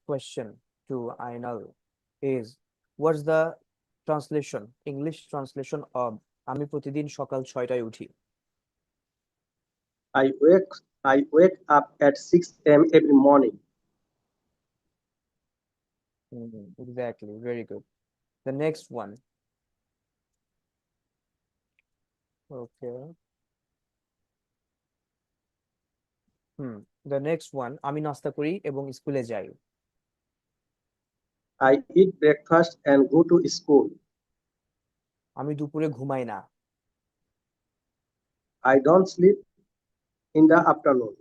question to Ainal is, what's the translation, English translation of আমি প্রতিদিন সকাল 6টায় উঠি? I wake I wake up at 6 a.m. every morning. Exactly, very good. The next one. Okay. The next one, আমি নাস্তা করি এবং স্কুলে যাই। I eat breakfast and go to school. আমি দুপুরে ঘুমাই না। I don't sleep in the afternoon.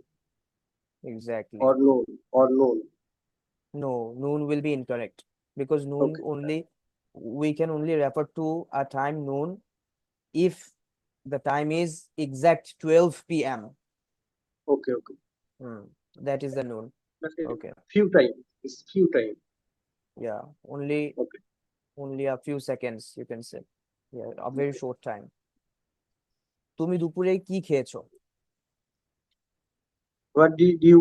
Exactly. Or noon. No, noon will be incorrect because noon Okay. we can only refer to a time noon if the time is exact 12 p.m. Okay. That is the noon. Okay. Few time. It's few time. Yeah, only Okay. only a few seconds you can say. Yeah, a very short time. তুমি দুপুরে কি খেয়েছো? What did you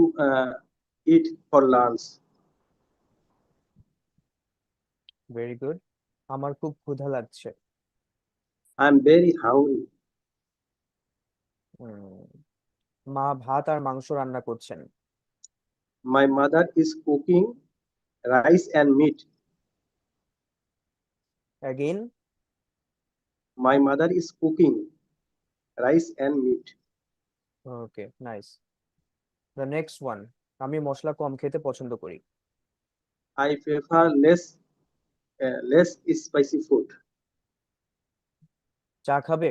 eat for lunch? Very good. আমার খুব ক্ষুধা লাগছে। I'm very hungry. মা ভাত আর মাংস রান্না করছেন। My mother is cooking rice and meat. Again, My mother is cooking rice and meat. okay, nice. The next one, আমি মশলা কম খেতে পছন্দ করি। I prefer less spicy food. চা খাবে?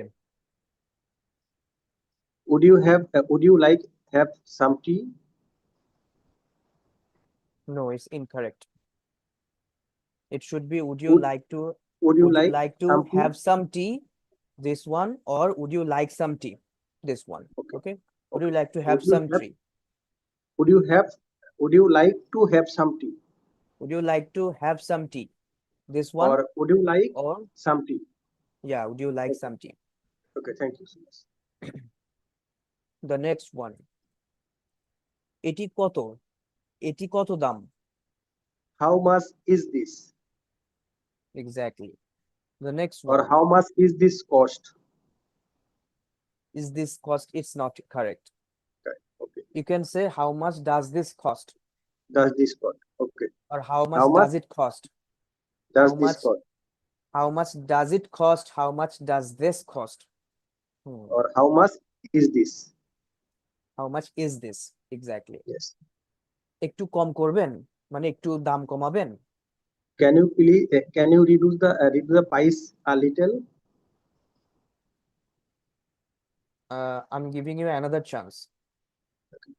Would you like have some tea? No, it's incorrect. It should be, would you like to some tea? have some tea, this one, or would you like some tea, this one? Okay. Would you like to have some tea? Would you like to have some tea? Would you like to have some tea, this one? Or would you like or some tea? yeah, would you like some tea? Okay, thank you so much. The next one, এটি কত? এটি কত দাম? How much is this? Exactly. The next Or one, how much is this cost? is this cost? It's not correct. Okay. You can say, how much does this cost? Does this cost? Okay. Or how much does it cost? Does How this much? cost? How much does it cost? How much does this cost? Or how much is this? How much is this? Exactly. Yes. একটু কম করবেন মানে একটু দাম কমাবেন। Can you reduce the price a little? I'm giving you another chance. Okay.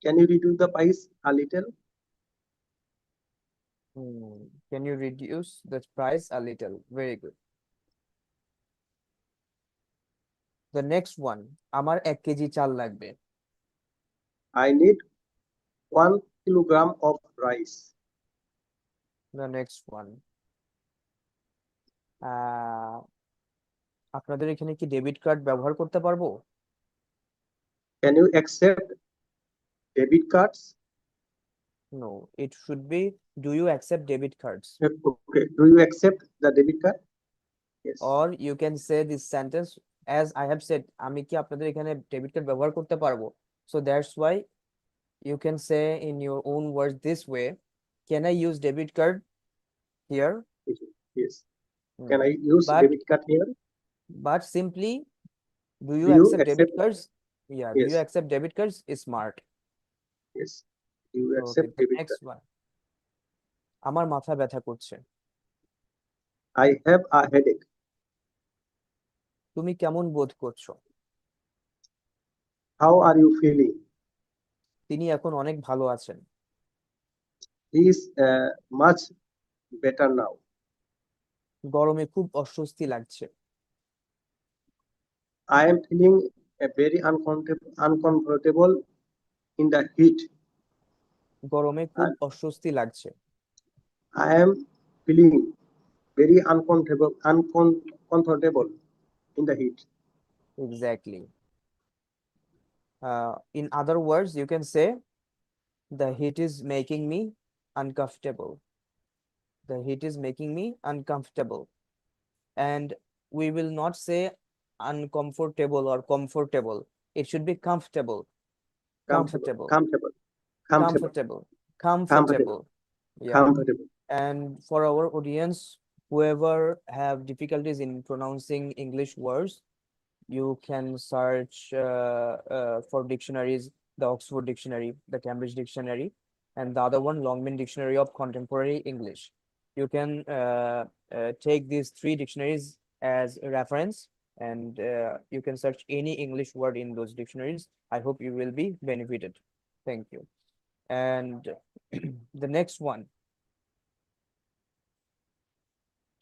Can you reduce the price a little? Can you reduce the price a little? Very good. The next one, আমার 1 KG চাল লাগবে। I need 1 kilogram of rice. The next one, আপনাদের এখানে কি debit card ব্যবহার করতে পারবো? Can you accept debit cards? No, it should be, do you accept debit cards? Okay. Do you accept the debit card? Yes. Or you can say this sentence, as I have said, আমি কি আপনাদের এখানে debit card ব্যবহার করতে পারবো? So that's why you can say in your own words this way, can I use debit card here? Yes. Can I use debit card here? But simply, do you Do you accept debit accept? cards? Yeah, do Yes. you accept debit cards? Is smart. Yes. Do you Okay, accept the debit next card? one, আমার মাথা ব্যথা করছে। I have a headache. তুমি কেমন বোধ করছো? How are you feeling? তিনি এখন অনেক ভালো আছেন। He is much better now. গরমে খুব অস্বস্তি লাগছে। I am feeling very uncomfortable in the heat. গরমে খুব অস্বস্তি লাগছে। I am feeling very uncomfortable in the heat. Exactly. In other words, you can say, The heat is making me uncomfortable. The heat is making me uncomfortable. And we will not say uncomfortable or comfortable. It should be comfortable, Comfortable, comfortable, comfortable, comfortable, comfortable, comfortable, comfortable. Yeah. comfortable. And for our audience, whoever have difficulties in pronouncing English words, you can search for dictionaries, the Oxford Dictionary, the Cambridge Dictionary, and the other one, Longman Dictionary of Contemporary English. You can take these three dictionaries as a reference, and you can search any English word in those dictionaries. I hope you will be benefited. Thank you. And the next one,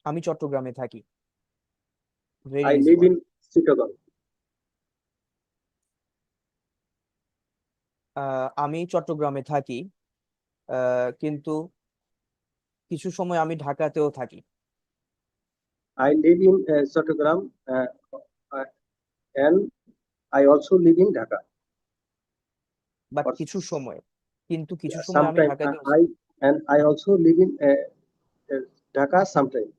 আমি চট্টগ্রামে থাকি. Very I easy live one. in Chittagong. আমি চট্টগ্রামে থাকি, কিন্তু কিছু সময় আমি ঢাকাতেও থাকি. I live in Chattogram, uh, and I also live in Dhaka. But Or কিছু সময়, কিন্তু কিছু সময় আমি sometime ঢাকাতেও. I also live in Dhaka sometime.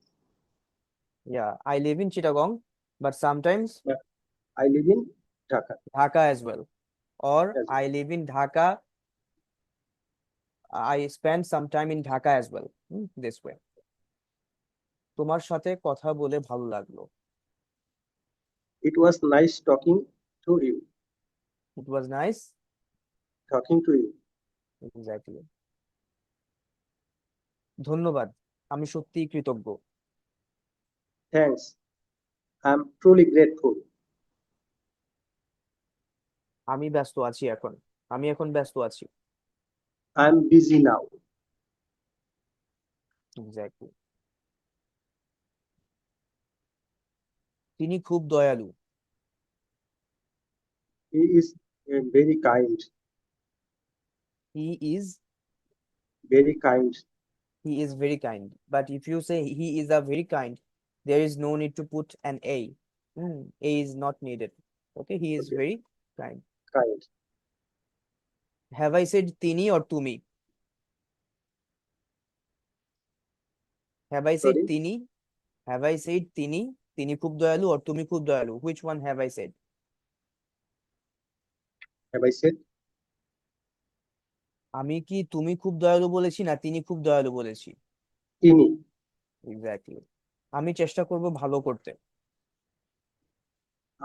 Yeah, I live in Chittagong, but sometimes But I live in Dhaka Dhaka as well. Or as I live in Dhaka, I spend some time in Dhaka as well. This way. তোমার সাথে কথা বলে ভালো লাগলো. well. It was nice talking to you. It was nice. Talking to you. Exactly. ধন্যবাদ, আমি সত্যিই কৃতজ্ঞ. Thanks. I'm truly grateful. আমি ব্যস্ত আছি এখন. আমি এখন ব্যস্ত আছি. I'm busy now. Exactly. তিনি খুব দয়ালু. He is very kind. He is Very kind. he is very kind. But if you say he is a very kind, there is no need to put an a. A is not needed. Okay, he is Okay. very kind. Kind. Have I said তিনি or তুমি? Have I said Sorry. তিনি? Have I said তিনি? তিনি খুব দয়ালু or তুমি খুব দয়ালু? Which one have I said? Have I said? আমি কি তুমি খুব দয়ালু বলেছি না তিনি খুব দয়ালু বলেছি? তিনি. Exactly. আমি চেষ্টা করব ভালো করতে.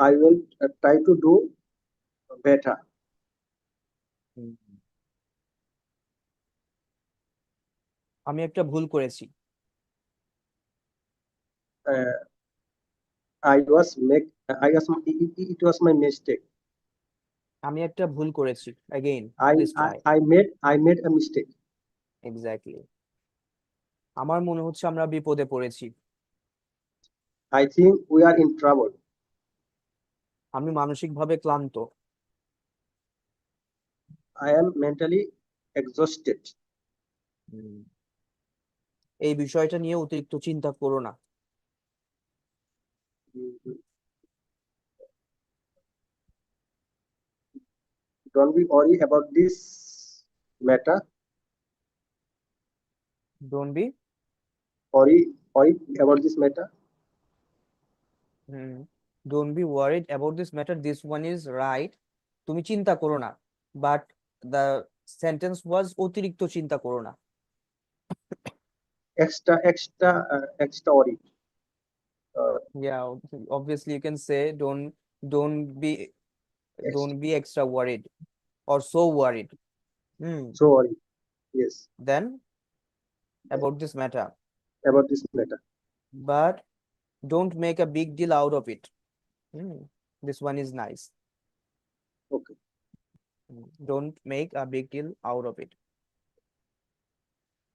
I will try to do better. হুম। আমি একটা ভুল করেছি. Uh, I was make. I was. It was my mistake. আমি একটা ভুল করেছি. Again, I please I, try. I made a mistake. Exactly. আমার মনে হচ্ছে আমরা বিপদে পড়েছি. I think we are in trouble. আমি মানসিকভাবে ক্লান্ত. I am mentally exhausted. এই বিষয়টা নিয়ে অতিরিক্ত চিন্তা করো না. Don't be worry about this matter. Don't be Worry about this matter. don't be worried about this matter. This one is right. তুমি চিন্তা করো না. But the sentence was অতিরিক্ত চিন্তা করো না. Extra worry. Yeah, obviously you can say don't be don't be extra worried or so worried. So worry. Yes. Then about this matter. About this matter. But don't make a big deal out of it. This one is nice. Okay. Don't make a big deal out of it.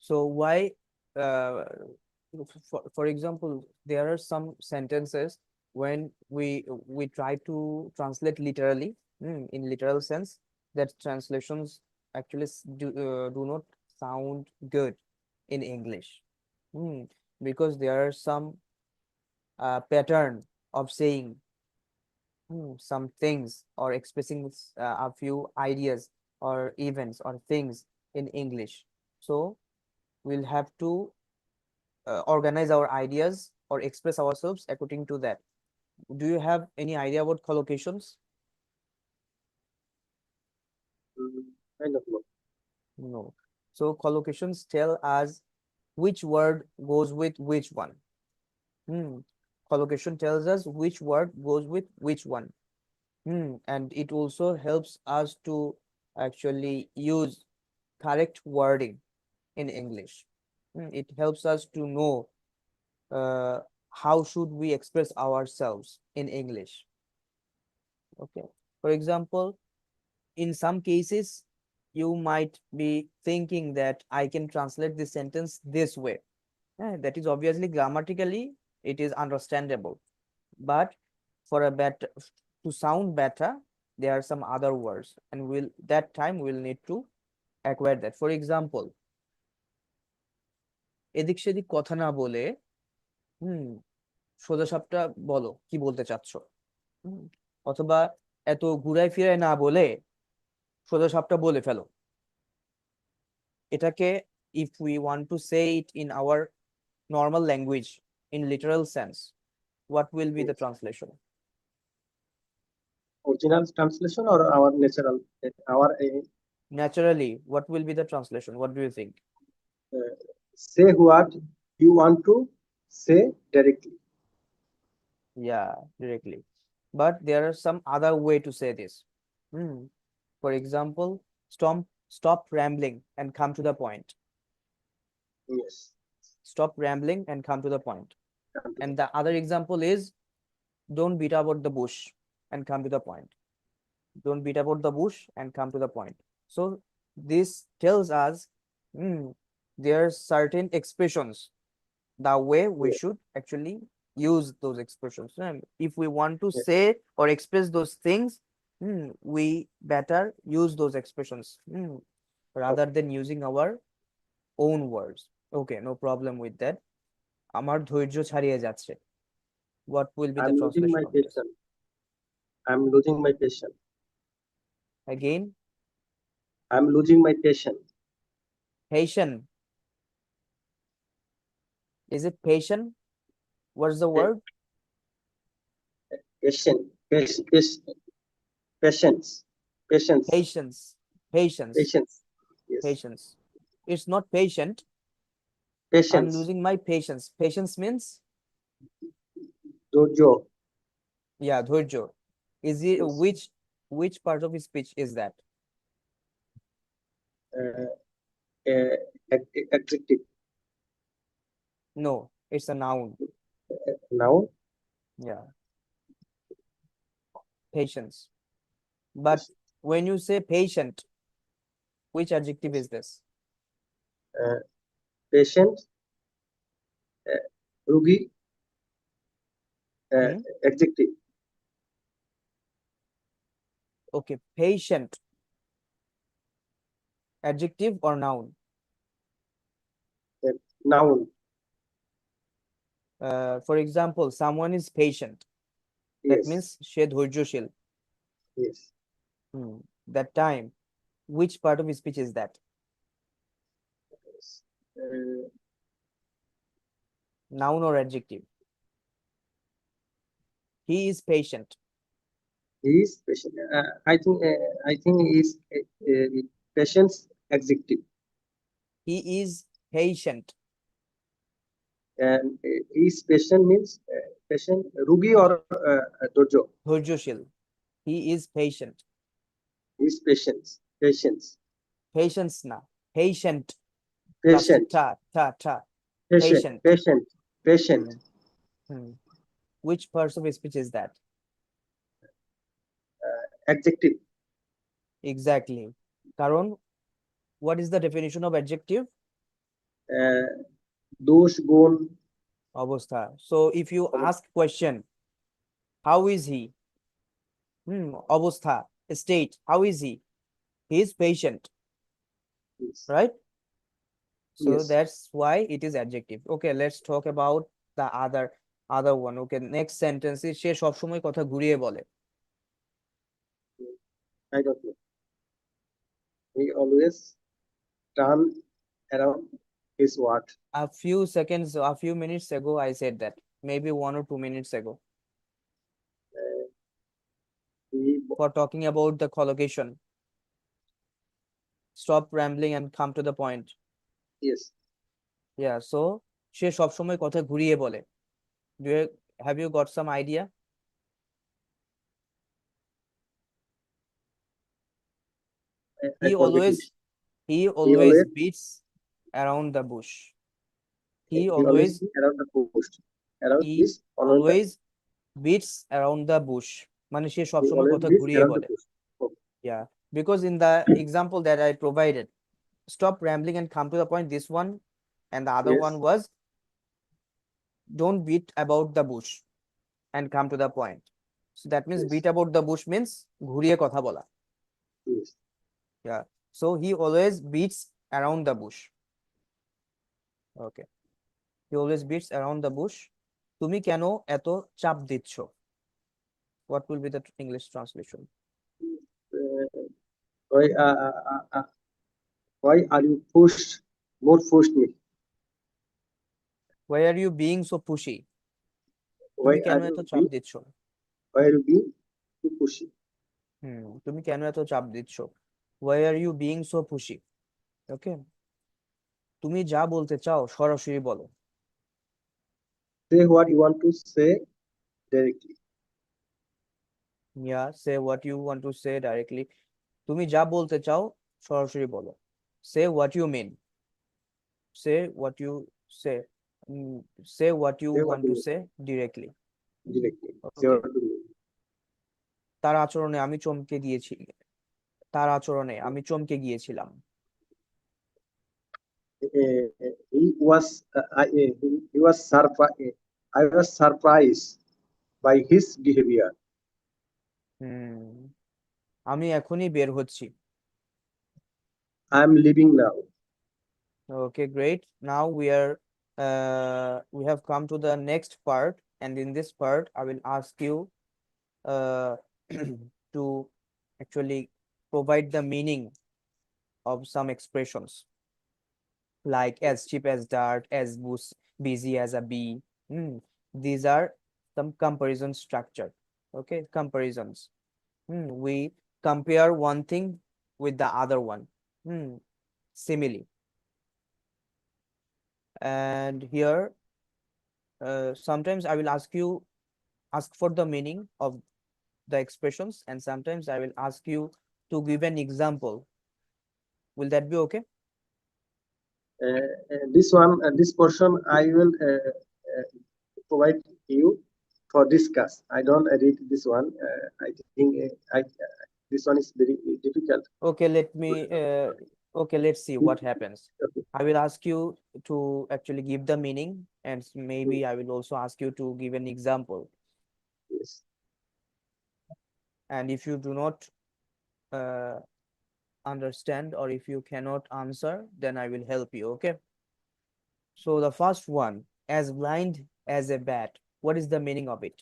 So why, for example, there are some sentences when we try to translate literally, in literal sense, that translations actually do not sound good in English, because there are some pattern of saying some things or expressing a few ideas or events or things in English. So we'll have to organize our ideas or express ourselves according to that. Do you have any idea about collocations? Mm, I don't know. No. So collocations tell us which word goes with which one. Collocation tells us which word goes with which one. And it also helps us to actually use correct wording in English. It helps us to know uh, how should we express ourselves in English. Okay. For example, in some cases, you might be thinking that I can translate this sentence this way. That is obviously grammatically, it is understandable. But for a better, to sound better, there are some other words, and that time we'll need to acquire that. For example, এদিক সেদিক কথা না বলে হুম সোজাসাপটা বলো কি বলতে চাচ্ছো। হুম, অথবা এত ঘুরায় ফিরায় না বলে সোজাসাপটা বলে ফেলো। এটাকে if we want to say it in our normal language in literal sense, what will be the Yes. translation? Original translation or our natural, our Naturally, what will be the translation? What do you think? say what you want to say directly. Yeah, directly. But there are some other way to say this. Hmm. For example, stop rambling and come to the point. Yes. Stop rambling and come to the point. Come to And the other example is don't beat about the bush and come to the point. Don't beat about the bush and come to the point. So this tells us there are certain expressions, the way we yes. should actually use those expressions. If we want to Yes. say or express those things, we better use those expressions rather Okay. than using our own words. Okay, no problem with that. আমার ধৈর্য ছাড়িয়ে যাচ্ছে. What will be the I'm losing translation my of this? patience. I'm losing my patience. Again, I'm losing my patience. patient. Is it patient? What's the Pa- word? Patience. Patience. Patience. Patience. Patience. Patience. Yes. Patience. It's not patient. I'm Patience. losing my patience. Patience means, Dojo. yeah, ধৈর্য. Is it Yes. which part of his speech is that? Uh, Adjective. No, it's a noun. Now. Yeah, patience. But Yes. when you say patient, which adjective is this? Uh, Patient. Rugi. Hmm? Adjective. Okay, patient, adjective or noun? Uh, Noun. For example, someone is patient. That Yes. means সে ধৈর্যশীল. Yes. That time, which part of his speech is that? Yes. Uh, Noun or adjective? He is patient. he is patient. I think he is patience adjective. He is patient. And he is patient means patient Rugi or Dojo. ধৈর্যশীল. He is patient. He is patience. Patience. Patience na. Patient. Last Patient. ta. Patient. Patient. Patient. Patient. Hmm. Hmm. Which parts of speech is that? Adjective. Exactly. কারণ what is the definition of adjective? দোষ গুণ অবস্থা. So if you ask question, how is he? অবস্থা, state, how is he? He is patient, yes. right? So Yes. that's why it is adjective. Okay, let's talk about the other one. Okay, next sentence is সে সবসময় কথা ঘুরিয়ে বলে. I don't know. He always turn around is what? A few minutes ago, I said that. Maybe 1 or 2 minutes ago. He, For talking about the collocation. Stop rambling and come to the point. yes. Yeah, so সে সবসময় কথা ঘুরিয়ে বলে. Have you got some idea? I He forget always it. he He always always beats around the bush. He he always always be around the post. Around he this around the always beats around the bush. মানে সে he সবসময় always কথা beats ঘুরিয়ে around the বলে. post. Okay. Yeah, because in the example that I provided, stop rambling and come to the point. This one and the other one Yes. was don't beat about the bush and come to the point. So that means Yes. beat about the bush means ঘুরিয়ে কথা বলা. Yes. Yeah. So he always beats around the bush. Okay. He always beats around the bush. তুমি কেন এত চাপ দিচ্ছ? What will be the English translation? Uh, why why are you pushed? More pushed me. Why are you being so pushy? Why তুমি কেন are এত you চাপ being দিচ্ছ? why are you being too pushy? তুমি কেন এত চাপ দিচ্ছ? Why are you being so pushy? Okay. তুমি যা বলতে চাও সরাসরি বলো. Say what you want to say directly. Yeah, say what you want to say directly. তুমি যা বলতে চাও সরাসরি বলো. Say what you mean. Say what you say. Say what you Say what want you to mean say directly. directly. Say Okay. what you mean. তার আচরণে আমি চমকে দিয়েছি. তার আচরণে আমি চমকে গিয়েছিলাম. He was surprised. I was surprised by his behavior. হুম আমি এখনই বের হচ্ছি. I'm leaving now. Okay, great. Now we have come to the next part, and in this part I will ask you uh, to actually provide the meaning of some expressions like as cheap as dart, as busy as a bee. These are some comparison structure. Okay, comparisons. We compare one thing with the other one. Simile. And here sometimes I will ask for the meaning of the expressions, and sometimes I will ask you to give an example. Will that be okay? This portion, I will provide you for discuss. I don't read this one. I think this one is very difficult. Okay, okay, let's see what happens. Okay. I will ask you to actually give the meaning, and maybe I will also ask you to give an example. Yes. And if you do not uh, understand, or if you cannot answer, then I will help you. Okay. So the first one, as blind as a bat. What is the meaning of it?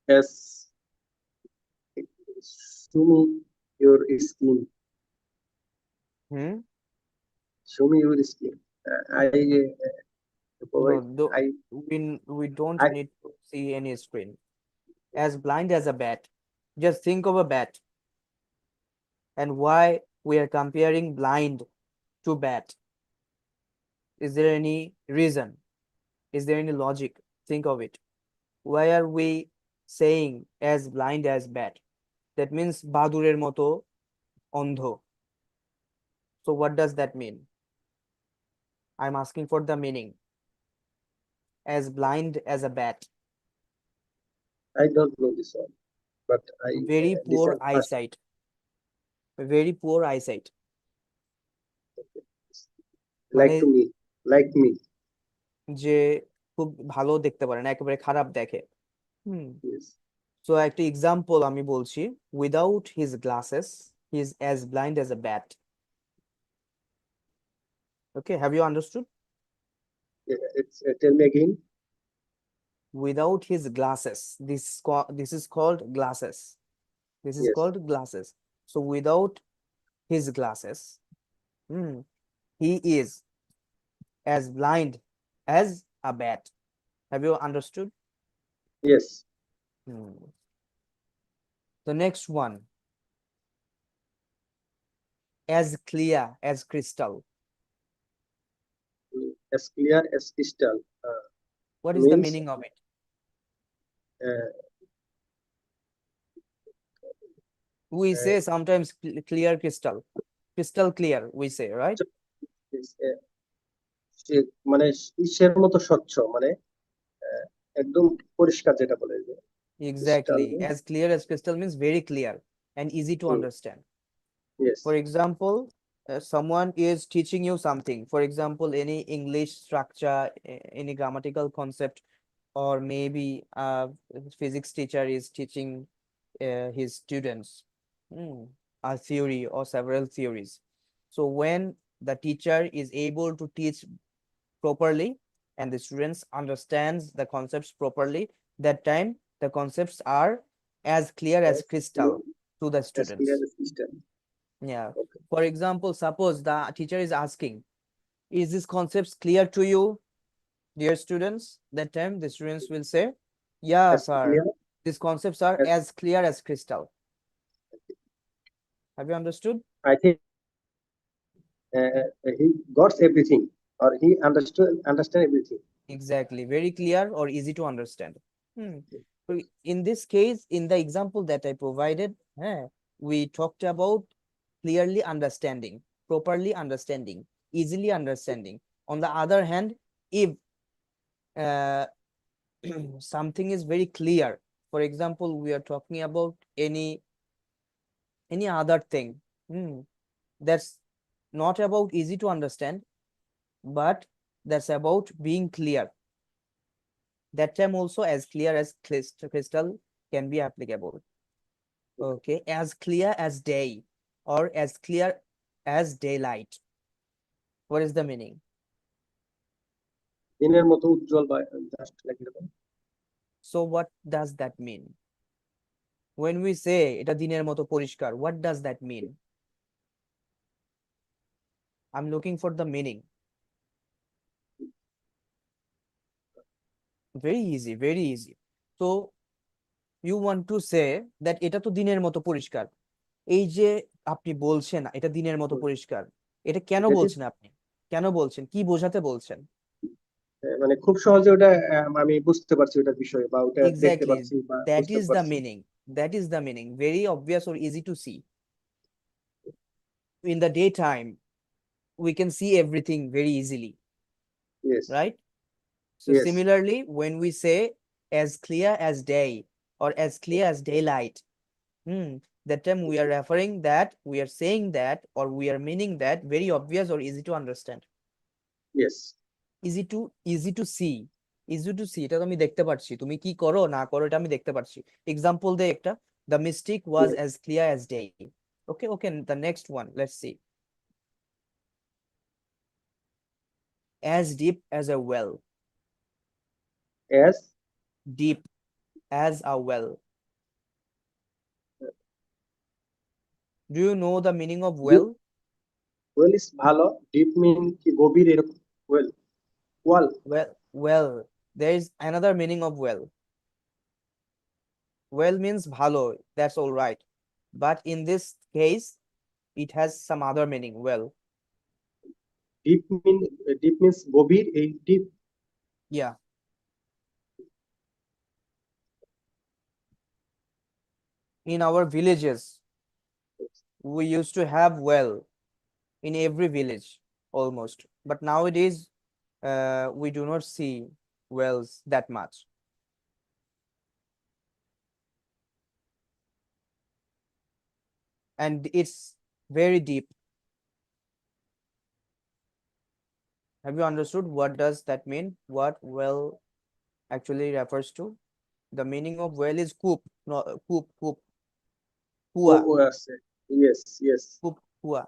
Yes. Show me your skin. Hmm? Show me your skin. I No, provide. we don't I need to see any screen. As blind as a bat. Just think of a bat. And why we are comparing blind to bat? Is there any reason? Is there any logic? Think of it. Why are we saying as blind as bat? That means বাদুড়ের মতো অন্ধ. So what does that mean? I'm asking for the meaning. As blind as a bat. don't know this one, but I Very poor listen first. eyesight. Very poor eyesight. মানে Like to me, like me. যে খুব ভালো দেখতে পারে না, একেবারে খারাপ দেখে. Yes. So একটা এক্সাম্পল আমি বলছি. Without his glasses, he is as blind as a bat. Okay, have you understood? It's tell me again. Without his glasses, this is called glasses. This is Yes. called glasses. So without his glasses, he is as blind as a bat. Have you understood? Yes. The next one, as clear as crystal. As clear as crystal. What is the Means meaning of it? uh, We say uh, sometimes clear crystal, crystal clear, we say, right? মানে ইসের মতো স্বচ্ছ, মানে একদম পরিষ্কার, যেটা বলে যে crystal. Exactly. As clear as crystal means very clear and easy to understand. Yes. For example, someone is teaching you something. For example, any English structure, any grammatical concept, or maybe a physics teacher is teaching his students a theory or several theories. So when the teacher is able to teach properly and the students understands the concepts properly, that time the concepts are as clear as crystal to the as clear students. as crystal. Yeah. Okay. For example, suppose the teacher is asking, is this concepts clear to you, dear students? That time the students will say, yeah, As sir, clear these concepts are as, as clear as crystal. Have you understood? I think he got everything, or he understand everything. Exactly. Very clear or easy to understand. So in this case, in the example that I provided, we talked about clearly understanding, properly understanding, easily understanding. On the other hand, if uh, something is very clear, for example, we are talking about any other thing, that's not about easy to understand, but that's about being clear. That time also as clear as crystal can be applicable. Okay, as clear as day or as clear as daylight. What is the meaning? দিনের মতো উজ্জ্বল, বা just like এরকম। So what does that mean? When we say এটা দিনের মতো পরিষ্কার, what does that mean? I'm looking for the meaning. Very easy, very easy. So you want to say that এটা তো দিনের মতো পরিষ্কার। এই যে আপনি বলছেন এটা দিনের মতো পরিষ্কার, এটা কেন দ্যাট ইজ, বলছেন আপনি? কেন বলছেন? কি বোঝাতে বলছেন? মানে খুব সহজে ওটা আমি বুঝতে পারছি ওটার বিষয়ে, বা ওটা দেখতে Exactly. পারছি বা That বুঝতে is the পারছি। meaning. That is the meaning. Very obvious or easy to see. In the daytime, we can see everything very easily, yes. right? So yes. similarly, when we say as clear as day or as clear as daylight, that time we are referring that, we are saying that, or we are meaning that very obvious or easy to understand. Yes. Easy to see. Easy to see, এটা তো আমি দেখতে পাচ্ছি, তুমি কি করো না করো এটা আমি দেখতে পাচ্ছি। এক্সাম্পল দে একটা, the mystic was as clear as day. Okay, okay, the next one, let's see. As deep as a well. As Deep as a well. Do you know the meaning of deep, well? Well is ভালো, deep মিন কি গভীর এরকম, well wall. Well, there is another meaning of well. Well means bhalo, that's all right. But in this case, it has some other meaning, well. Deep mean, deep means গভীর, এই deep. Yeah. In our villages, we used to have well in every village almost. But nowadays, we do not see wells that much. And it's very deep. Have you understood what does that mean? What well actually refers to? The meaning of well is coop, no coop, ও kua, ও আছে। Yes yes. coop, kua,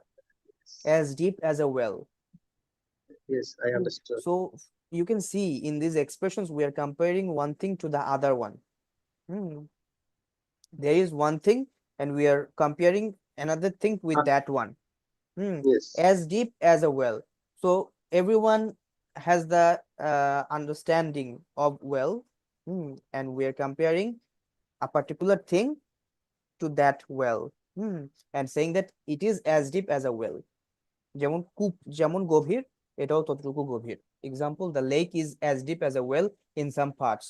as deep as a well. Yes, I understand. So you can see in these expressions, we are comparing one thing to the other one. There is one thing and we are comparing another thing with that one. Yes. As deep as a well. So everyone has the understanding of well, and we are comparing a particular thing to that well, and saying that it is as deep as a well. যেমন কূপ যেমন গভীর, এটাও ততটুকু গভীর. Example, the lake is as deep as a well in some parts.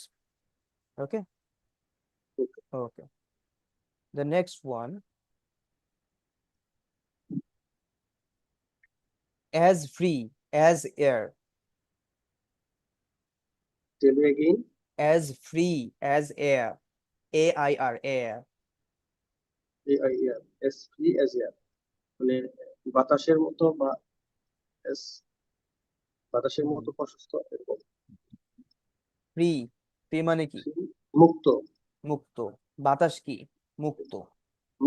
Okay. Okay. Okay. The next one, as free as air. Tell me again. As free as air. AIR, air. AIR, as free as air, মানে বাতাসের মতো বা as বাতাসের মতো প্রশস্ত এরকম। Free, free মানে কি? মুক্ত। মুক্ত। বাতাস কি? মুক্ত।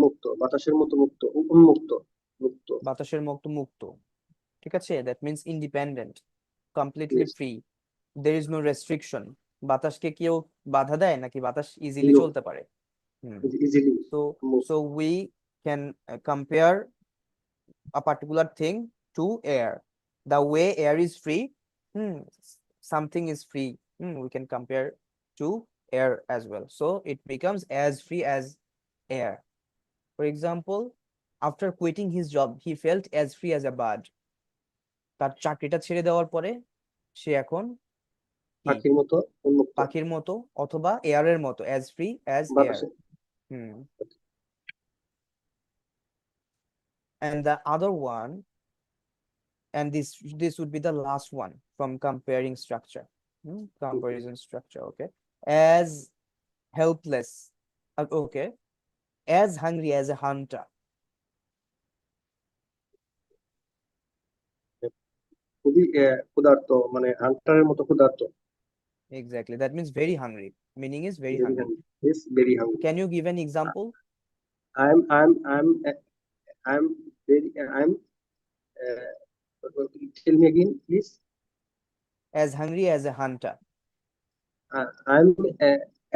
মুক্ত, বাতাসের মতো মুক্ত, উন্মুক্ত, মুক্ত। বাতাসের মতো মুক্ত, ঠিক আছে? That means independent, completely Yes. Free, there is no restriction. বাতাসকে কেউ বাধা দেয় নাকি? বাতাস ইজিলি No, চলতে পারে। easily So move. so we can compare a particular thing to air. The way air is free, something is free, we can compare to air as well. So it becomes as free as air. For example, after quitting his job, he felt as free as a bird. তার চাকরিটা ছেড়ে দেওয়ার পরে সে এখন কি? পাখির মতো উন্মুক্ত। পাখির মতো অথবা এয়ারের মতো, as free as air. বাতাসে। And the other one, and this would be the last one from comparing structure, comparison structure. Okay. As helpless, okay, as hungry as a hunter. খুবই ক্ষুধার্ত, মানে হান্টারের মতো ক্ষুধার্ত। Exactly, that means very hungry, meaning is very Very hungry. hungry. Yes, very hungry. Can you give an example? I'm very I'm tell me again please. As hungry as a hunter. I'm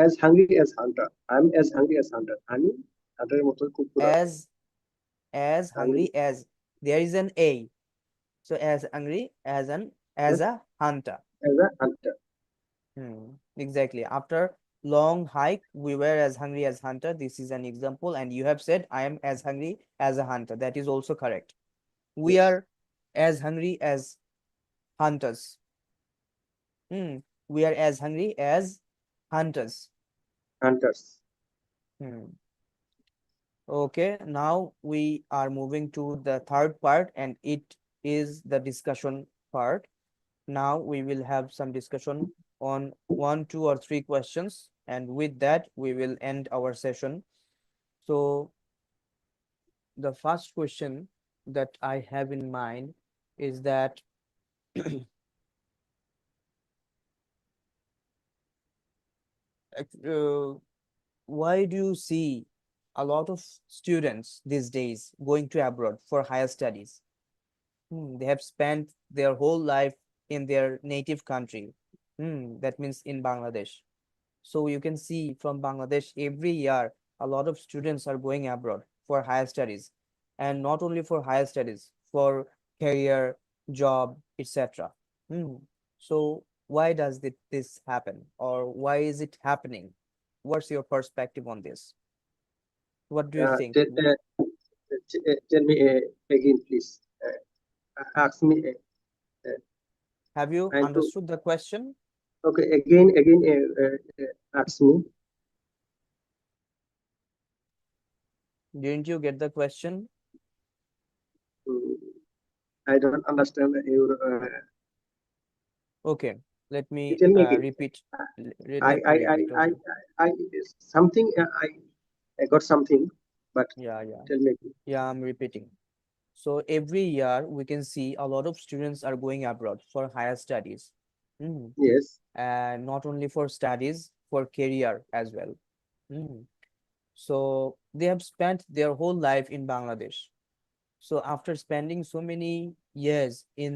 as hungry as hunter. I'm as hungry as hunter. আমি হান্টারের মতো খুব ক্ষুধার্ত। As hungry as, there is an a, so as hungry as a hunter. As a hunter. Exactly, after long hike we were as hungry as hunter. This is an example, and you have said I am as hungry as a hunter. That is also correct. We Yes. are as hungry as hunters. We are as hungry as hunters. Hunters. Okay, now we are moving to the third part, and it is the discussion part. Now we will have some discussion on 1, 2, or 3 questions, and with that we will end our session. So the first question that I have in mind is that why do you see a lot of students these days going to abroad for higher studies? They have spent their whole life in their native country. That means in Bangladesh. So you can see from Bangladesh every year a lot of students are going abroad for higher studies, and not only for higher studies, for career, job, etc. So why does this happen, or why is it happening? What's your perspective on this? What do you think? Tell me again please. Ask me. Have you And to, understood the question? okay, again ask me. Didn't you get the question? Mm, I don't understand your. Okay, let me Tell me again. repeat. I Let I me I repeat. I Okay. I something I got something, but Yeah. tell me again. Yeah, I'm repeating. So every year we can see a lot of students are going abroad for higher studies. Yes. And not only for studies, for career as well. So they have spent their whole life in Bangladesh. So after spending so many years in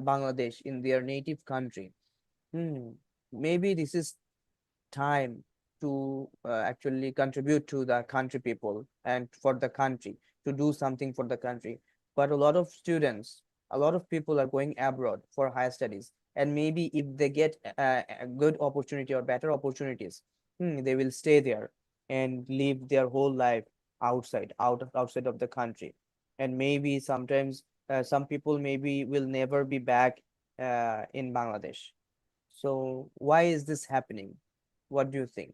Bangladesh, in their native country, maybe this is time to actually contribute to the country people and for the country. to do something for the country. But a lot of students, a lot of people are going abroad for higher studies, and maybe if they get a good opportunity or better opportunities, they will stay there and live their whole life outside of the country. And maybe sometimes some people maybe will never be back in Bangladesh. So why is this happening? What do you think?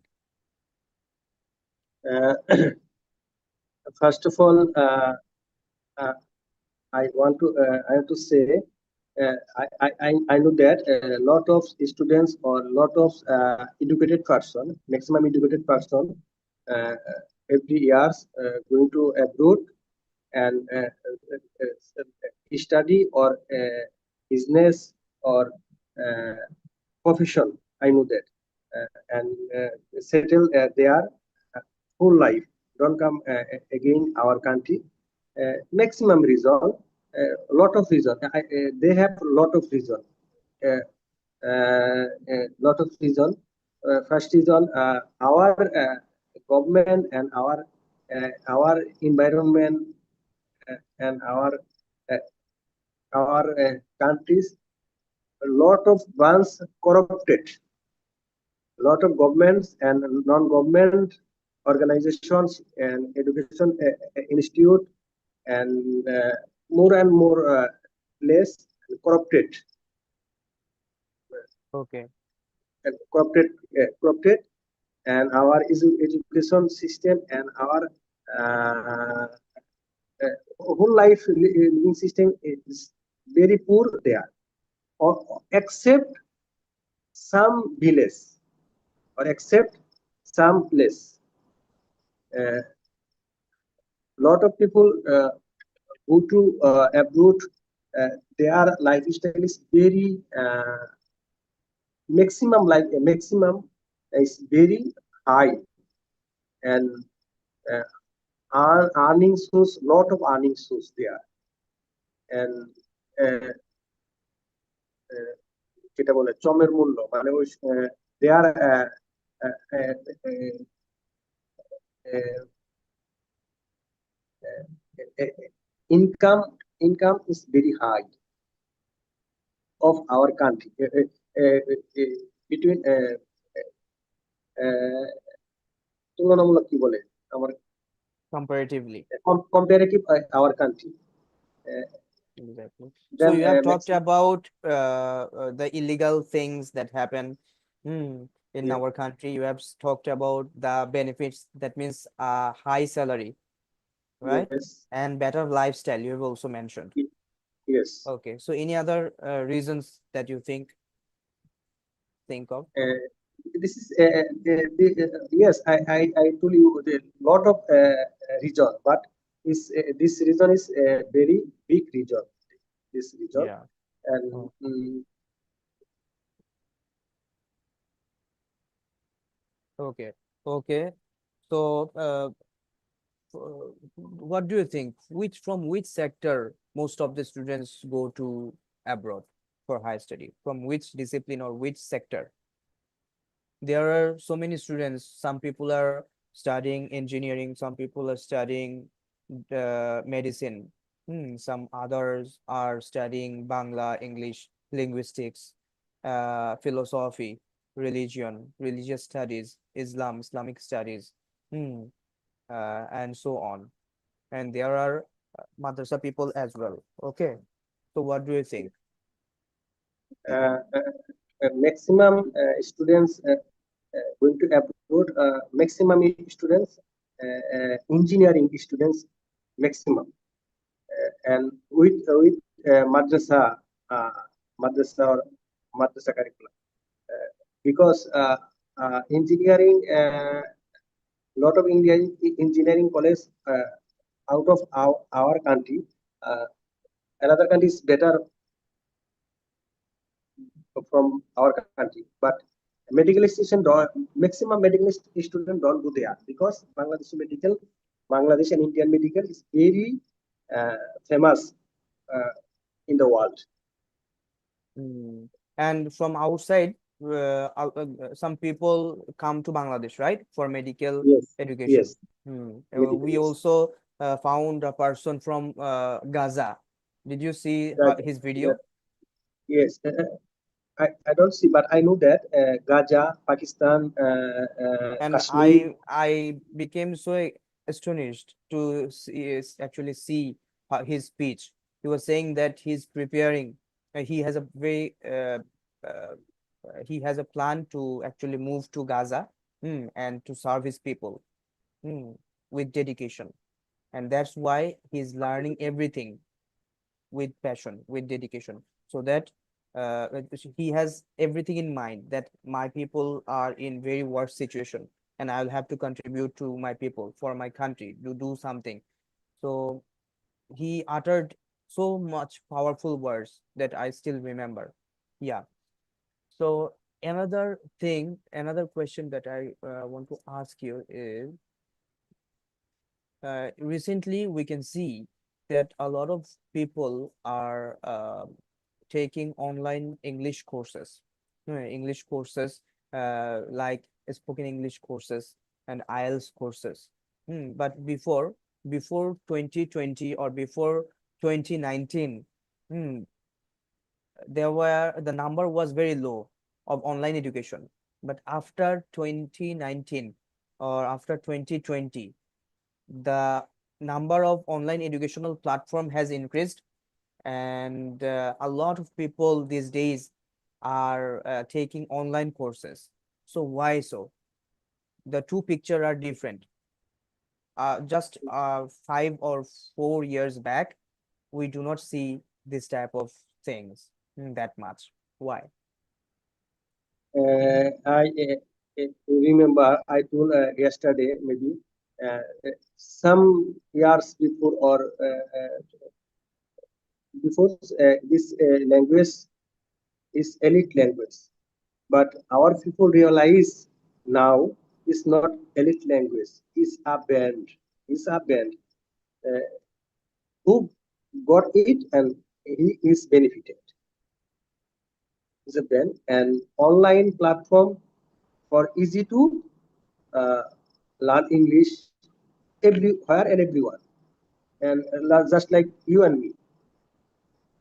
Uh, First of all, uh, I want to say I know that a lot of students or a lot of educated person, maximum educated person, every years going to abroad and study or business or uh, profession. I know that and settle their whole life. Don't come again our country. Maximum reason, a lot of reason. They have a lot of reason. Uh, Lot of reason. First reason, our government and our environment and uh, our countries, a lot of once corrupted. A lot of governments and non-government organizations and education institute and more and more less corrupted Okay. and corrupted and our education system and our uh, whole life living system is very poor there, except some village or except some place. A lot of people go to abroad. Their lifestyle is very maximum is very high and uh, earning source, lot of earning source there and uh, uh, যেটা বলে চমের মূল্য মানে ওই দেয়ার income income is very high of our country between তুলনামূলক কি বলে আমার Comparatively. comparative our country uh, Exactly. So then you have talked maximum about the illegal things that happen in yeah, our country. You have talked about the benefits. That means high salary, right? yes And better lifestyle. You have also mentioned. yes Okay. So any other reasons that you think of? uh, this is yes I told you the lot of region but this region is a very big region this region Yeah. and Oh, okay. Okay. So what do you think? From which sector most of the students go to abroad for higher study? From which discipline or which sector? There are so many students. Some people are studying engineering, some people are studying medicine. Some others are studying Bangla, English, linguistics, philosophy, religion, religious studies, Islamic studies, and so on. And there are madrasa people as well. Okay. So what do you think? maximum students going to abroad maximum students engineering students maximum and with madrasa uh, madrasa or madrasa curriculum because engineering lot of Indian engineering college out of our country uh, another country is better from our country but medical station don't, maximum medical student don't go there because Bangladesh and Indian medical is very uh, famous uh, in the world. Mm. And from outside, some people come to Bangladesh, right, for medical Yes, education. yes, We medical. Yes. also found a person from Gaza. Did you see That, his yeah, video? yes. I don't see, but I know that Gaza, Pakistan, And Kashmir. I became so astonished to actually see his speech. He was saying that he's preparing. He has a very he has a plan to actually move to Gaza, and to serve his people, mm, with dedication. And that's why he's learning everything with passion, with dedication, so that he has everything in mind that my people are in very worse situation, and I'll have to contribute to my people, for my country, to do something. So he uttered so much powerful words that I still remember. Yeah. So another thing, another question that I want to ask you is, recently we can see that a lot of people are taking online English courses, English courses, like spoken English courses and IELTS courses. But before 2020 or before 2019, hmm, the number was very low of online education. But after 2019 or after 2020, the number of online educational platform has increased, and a lot of people these days are taking online courses. So why so? The two picture are different. Just 5 or 4 years back, we do not see this type of things that much. Why? I remember I told yesterday maybe some years before or before this language is elite language, but our people realize now it's not elite language. It's a band. It's a band who got it and he is benefited. It's a band and online platform for easy to uh, learn English everywhere and everyone. And just like you and me,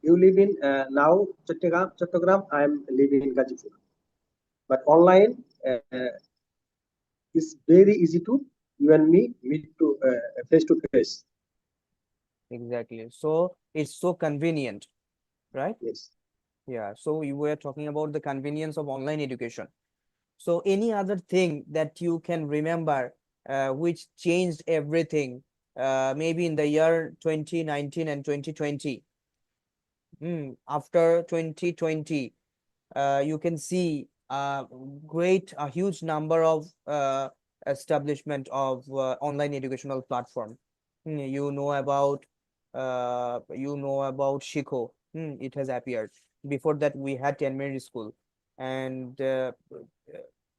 you live in now Chattogram. I am living in Gajipur. But online is very easy to you and me meet to face to face. Exactly. So it's so convenient, right? Yes. Yeah. So we were talking about the convenience of online education. So any other thing that you can remember, which changed everything, maybe in the year 2019 and 2020? After 2020, you can see a huge number of establishment of online educational platform. You know about Shiko. It has appeared. Before that, we had 10-minute school, and the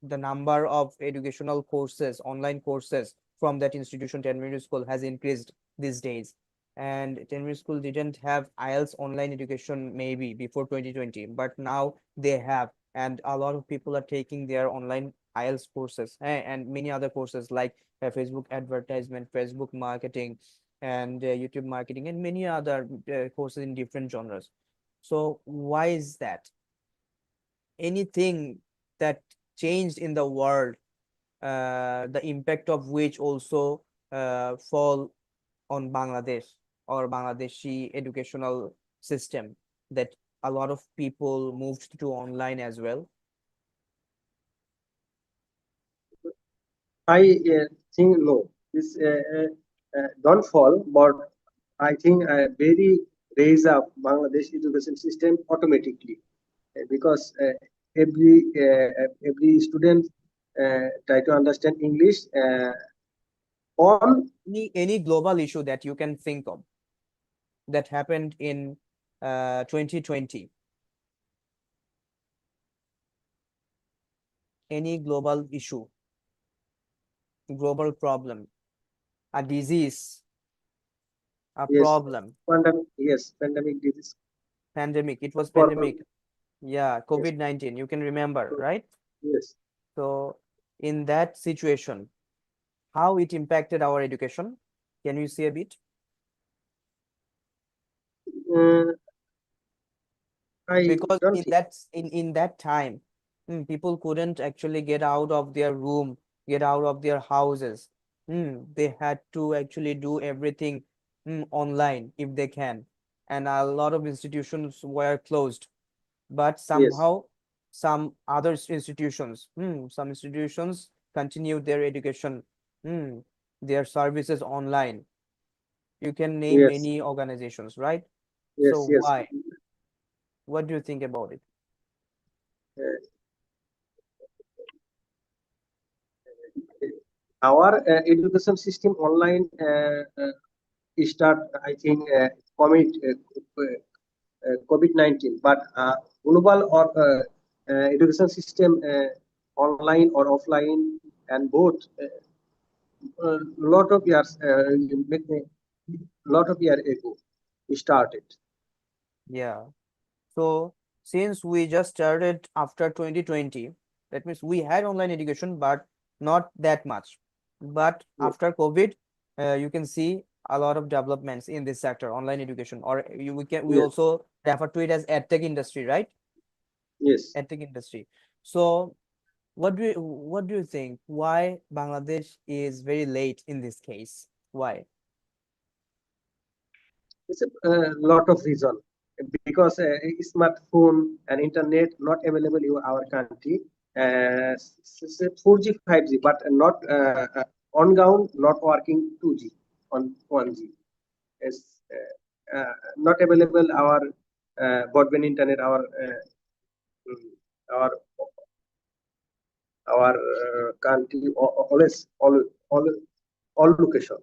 number of educational courses, online courses from that institution, 10-minute school, has increased these days. And 10-minute school didn't have IELTS online education maybe before 2020, but now they have, and a lot of people are taking their online IELTS courses, and many other courses like Facebook advertisement, Facebook marketing, and YouTube marketing, and many other courses in different genres. So why is that? Anything that changed in the world, the impact of which also fall on Bangladesh or Bangladeshi educational system, that a lot of people moved to online as well? I think no. This don't fall, but I think very raise up Bangladesh education system automatically because every student try to understand English on Any global issue that you can think of that happened in 2020? Any global issue, global problem, a disease, a yes problem, pandemic disease pandemic. It was for pandemic. Yeah, yes COVID-19. You can remember, right? yes. So in that situation, how it impacted our education? Can you say a bit? Uh, I Because don't think. in that time, people couldn't actually get out of their room, get out of their houses. They had to actually do everything online if they can, and a lot of institutions were closed. But Yes, somehow some other some institutions continued their education, hmm, their services online. You can name yes, many organizations, right? So yes, yes. why? What do you think about it? Uh, our education system online start, I think, COVID-19, but global or education system, online or offline, and both, lot of years, lot of year ago started. Yeah. So since we just started after 2020, that means we had online education, but not that much. But Yes, after COVID, you can see a lot of developments in this sector, online education, or we yes, also refer to it as edtech industry, right? yes. Edtech industry. So what do you think? Why Bangladesh is very late in this case? Why? It's a lot of reason, because smartphone and internet not available in our country. 4G, 5G, but not on ground, not working 2G, on 1G. Is not available our broadband internet, our country, always, all location.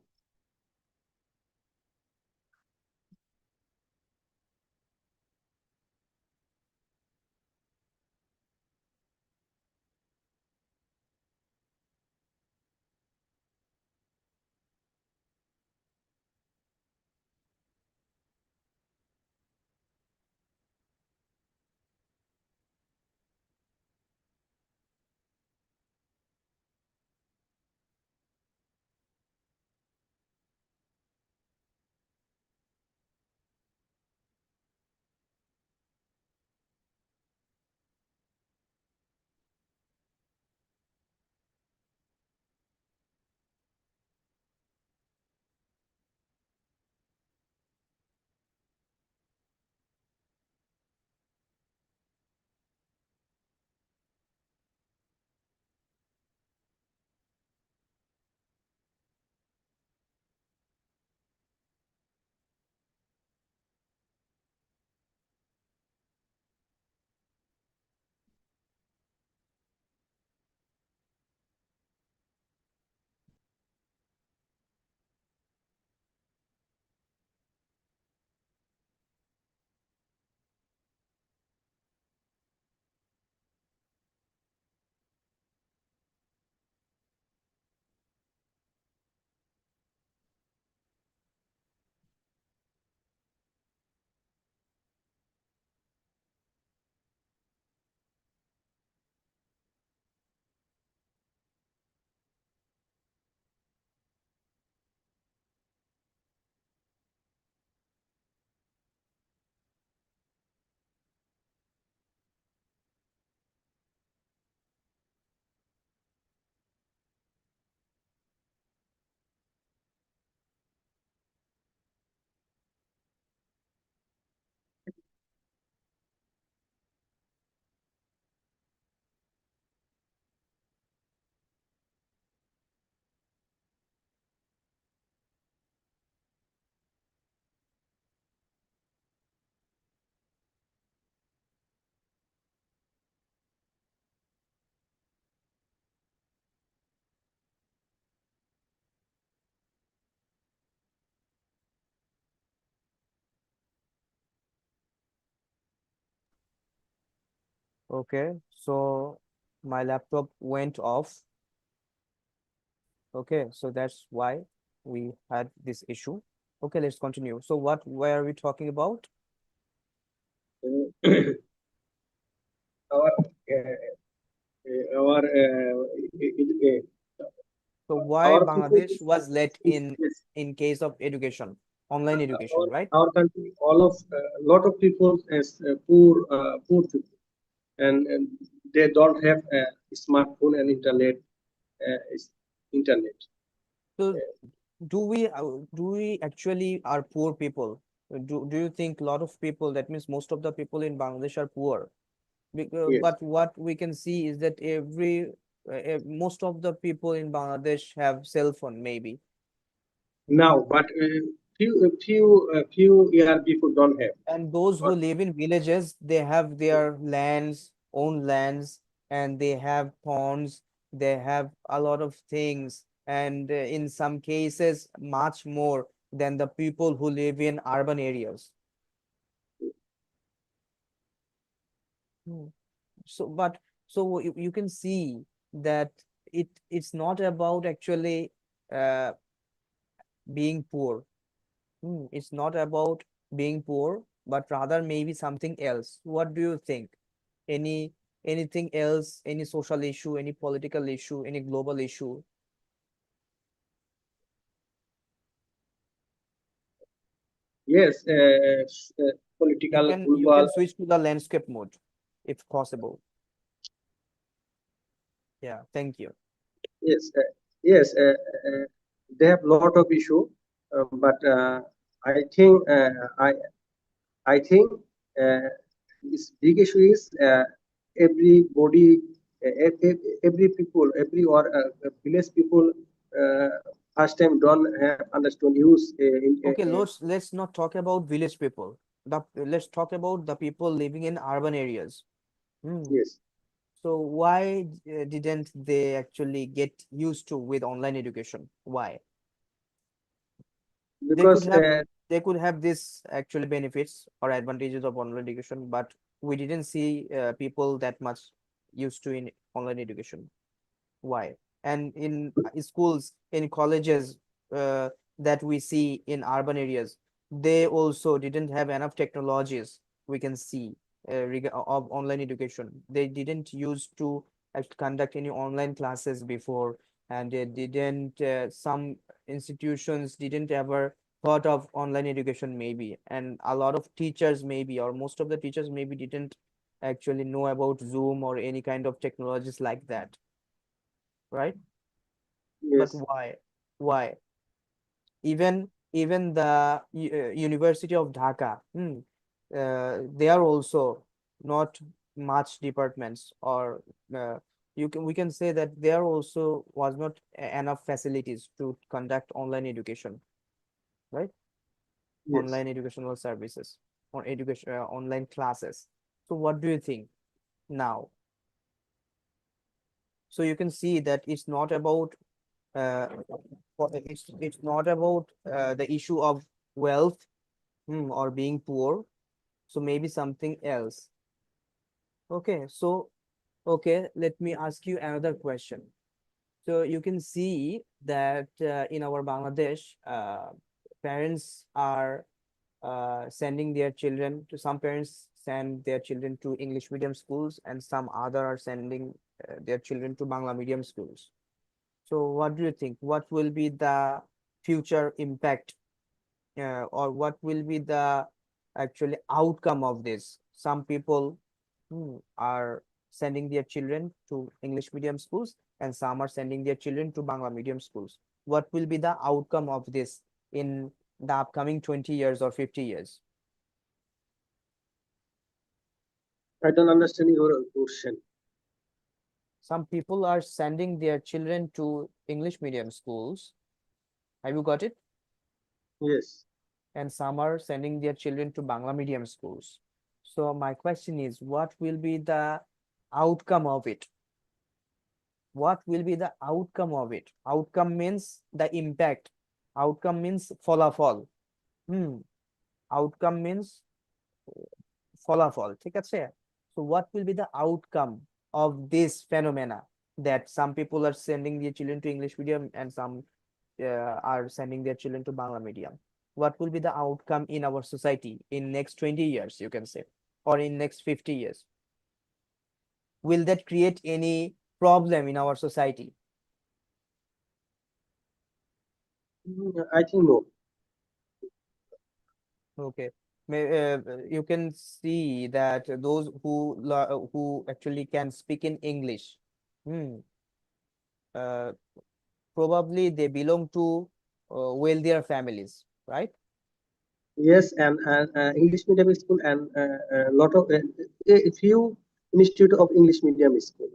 Okay, so my laptop went off. Okay, so that's why we had this issue. Okay, let's continue. So what were we talking about? our uh, our So why Our people, Bangladesh was led yes, in case of education, online education, right? our country, all of a lot of people as poor people, and they don't have a smartphone and internet. Internet. So do we actually are poor people? Do you think a lot of people, that means most of the people in Bangladesh are poor? Because, Yes. but what we can see is that most of the people in Bangladesh have cell phone maybe, Now, but few year before don't have. and those who But live in villages, they have their lands, own lands, and they have ponds, they have a lot of things, and in some cases much more than the people who live in urban areas. Hmm. So but so you can see that it's not about actually uh, being poor. It's not about being poor, but rather maybe something else. What do you think? Any anything else, any social issue, any political issue, any global issue? yes, You political can you global. can switch to the landscape mode if possible. Yeah, thank you. Yes, they have lot of issue, but I think I think this big issue is everybody, every people, every or village people uh, first time don't have understood use. Okay, let's not talk about village people. Let's talk about the people living in urban areas. Hmm. Yes, So why didn't they actually get used to with online education? Why? They could because have they could have this actually benefits or advantages of online education, but we didn't see people that much used to in online education. Why? And in schools, in colleges that we see in urban areas, they also didn't have enough technologies. We can see of online education. They didn't used to conduct any online classes before, and they didn't. Some institutions didn't ever thought of online education maybe, and a lot of teachers maybe, or most of the teachers maybe didn't actually know about Zoom or any kind of technologies like that, right? But yes, why? Why? Even the University of Dhaka, they are also not much departments, or we can say that there also was not enough facilities to conduct online education, right? yes. Online educational services or education online classes. So what do you think now? So you can see that it's not about uh, it's not about the issue of wealth, or being poor. So maybe something else. Okay, so okay, let me ask you another question. So you can see that in our Bangladesh, parents are sending their children to some parents send their children to English medium schools, and some other are sending their children to Bangla medium schools. So what do you think? What will be the future impact, or what will be the actually outcome of this? Some people are sending their children to English medium schools, and some are sending their children to Bangla medium schools. What will be the outcome of this in the upcoming 20 years or 50 years? I don't understand your question. Some people are sending their children to English medium schools. Have you got it? Yes, And some are sending their children to Bangla medium schools. So my question is, what will be the outcome of it? What will be the outcome of it? Outcome means the impact. Outcome means ফলাফল. Hmm. Outcome means ফলাফল. ঠিক আছে? So what will be the outcome of this phenomena, that some people are sending their children to English medium and some are sending their children to Bangla medium? What will be the outcome in our society in next 20 years, you can say, or in next 50 years? Will that create any problem in our society? I think no. Okay. You can see that those who actually can speak in English, hmm, uh, probably they belong to wealthier families, right? Yes, and English medium school and a lot of a few institute of English medium school.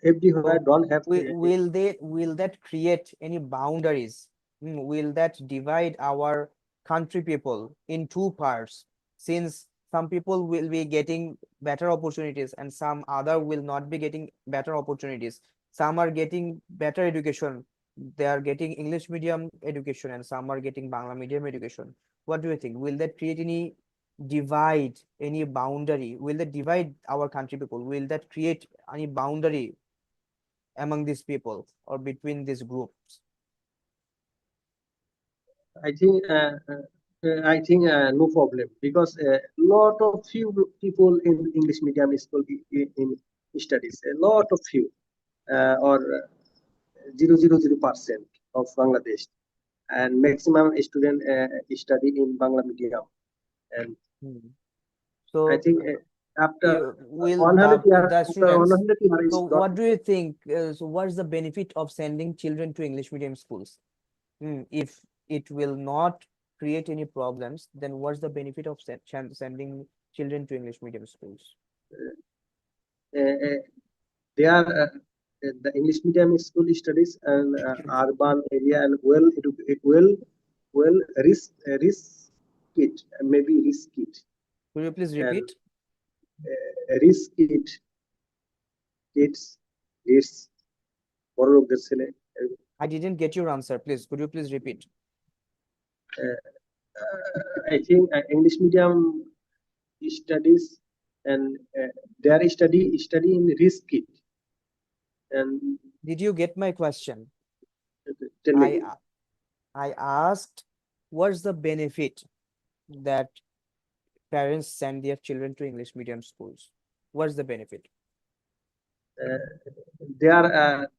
Everywhere So don't have. will that create any boundaries? Will that divide our country people in two parts? Since some people will be getting better opportunities and some other will not be getting better opportunities. Some are getting better education. They are getting English medium education and some are getting Bangla medium education. What do you think? Will that create any divide, any boundary? Will that divide our country people? Will that create any boundary among these people or between these groups? I think no problem because a lot of few people in English medium school in studies. A lot of few or 0.00% of Bangladesh, and maximum student study in Bangla medium. And Hmm. I So, think after you will 100 years, the after students. 100 years, So, is not. what do you think? So, what's the benefit of sending children to English medium schools? If it will not create any problems, then what's the benefit of sending children to English medium schools? Uh, they are the English medium school studies and urban area and well risk it, maybe risk it, Could you please and repeat? risk it kids it's বড় লোকদের ছেলে. I didn't get your answer. Please, could you please repeat? I think English medium studies and their study in risk it, and Did you get my question? tell me I again. I asked, what's the benefit that parents send their children to English medium schools? What's the benefit? Uh,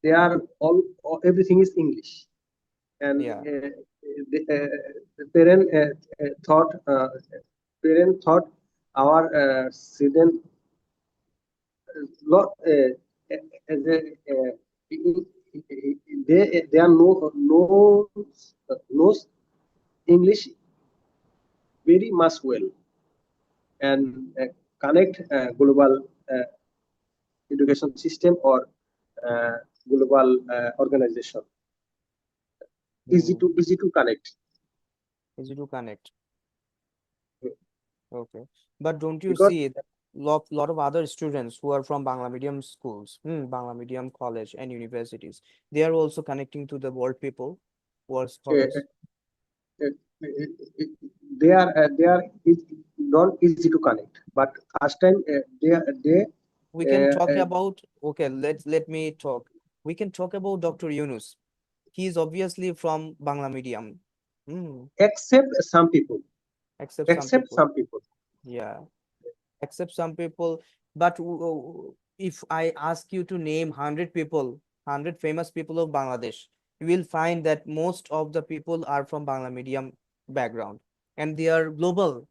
they are all everything is English, and Yeah. the parent thought our student lot as a, they are knows English very much well and connect global education system or uh, global organization. Hmm. Easy to connect. Easy to connect. Okay. But don't you Because see that lot of other students who are from Bangla medium schools, Bangla medium college and universities, they are also connecting to the world people, world uh, scholars. uh, they are not easy to connect. But first time they We can talk uh, about, okay, let me talk. We can talk about Dr. Yunus. He is obviously from Bangla medium. Hmm. accept some people. Except some Accept people. some people. Yeah. Except some people. But if I ask you to name 100 people, 100 famous people of Bangladesh, you will find that most of the people are from Bangla medium background and they are global.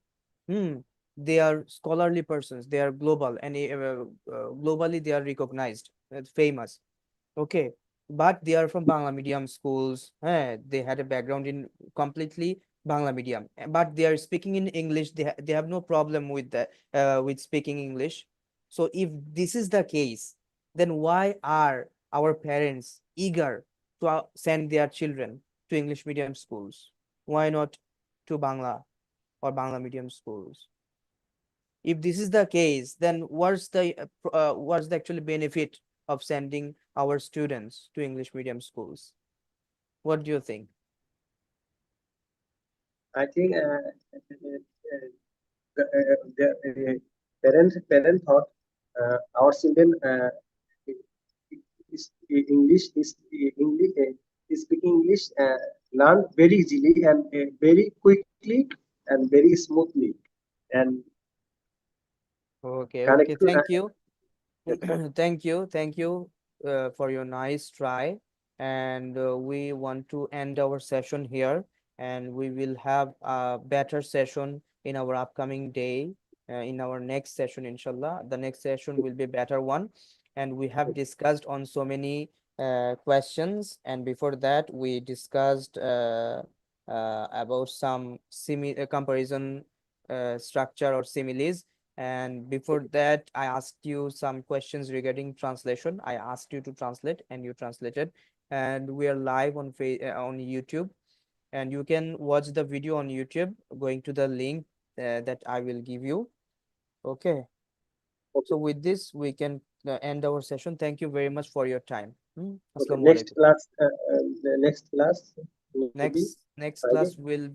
Hmm. They are scholarly persons. They are global and globally they are recognized, famous. Okay, but they are from Bangla medium schools. They had a background in completely Bangla medium, but they are speaking in English. They have no problem with that with speaking English. So if this is the case, then why are our parents eager to send their children to English medium schools? Why not to Bangla or Bangla medium schools? If this is the case, then what's the actual benefit of sending our students to English medium schools? What do you think? I think the parent thought our children English English speaking English learn very easily and very quickly and very smoothly and Okay, connect okay, to thank you. Thank you for your nice try. and we want to end our session here, and we will have a better session in our upcoming day, in our next session, inshallah. The next session will be better one, and we have discussed on so many questions, and before that we discussed about some comparison structure or similes. And before that, I asked you some questions regarding translation. I asked you to translate, and you translated. And we are live on on YouTube, and you can watch the video on YouTube going to the link that I will give you. Okay. So Okay. with this, we can end our session. Thank you very much for your time. Okay. Assalamu alaikum. The next class maybe Next Friday. class will be